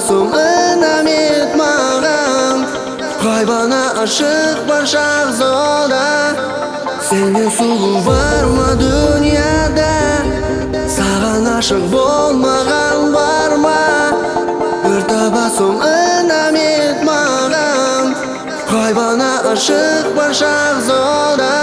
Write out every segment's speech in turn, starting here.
басым інәм ет маған, қайбана ашық бар шахзода. Сенен сұлу бар ма дүнияда, саған ашық болмаған бар ма? Бір табасым інәм ет маған, қайбана ашық бар шахзода.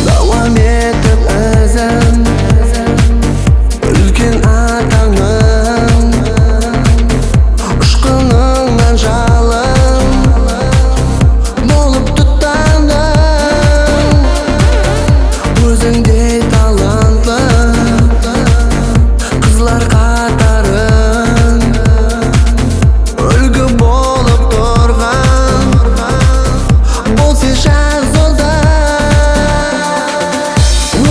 Давам етіп ізім, үлкен атаңның ұшқыныңнан жалын болып тұттандың. Өзіңдей талантлы қызлар қатарын үлгі болып тұрған бұл сен шахзода.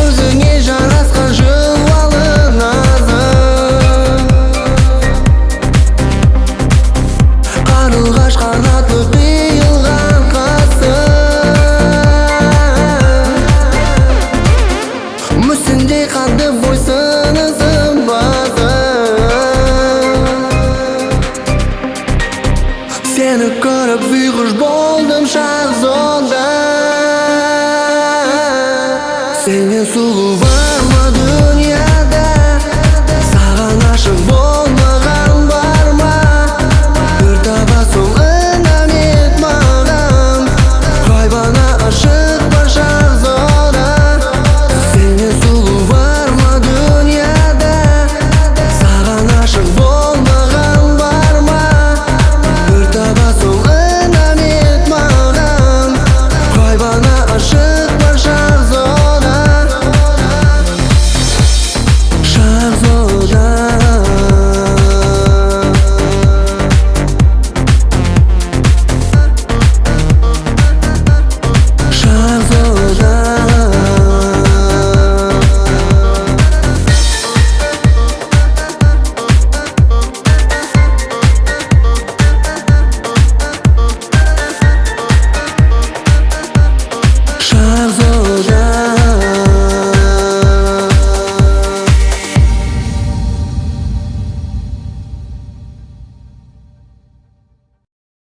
Өзіңе жарасқан жуалы назым, қарлығаш қанаты қиылған қасым, мүсіндей қанды бойсынысың.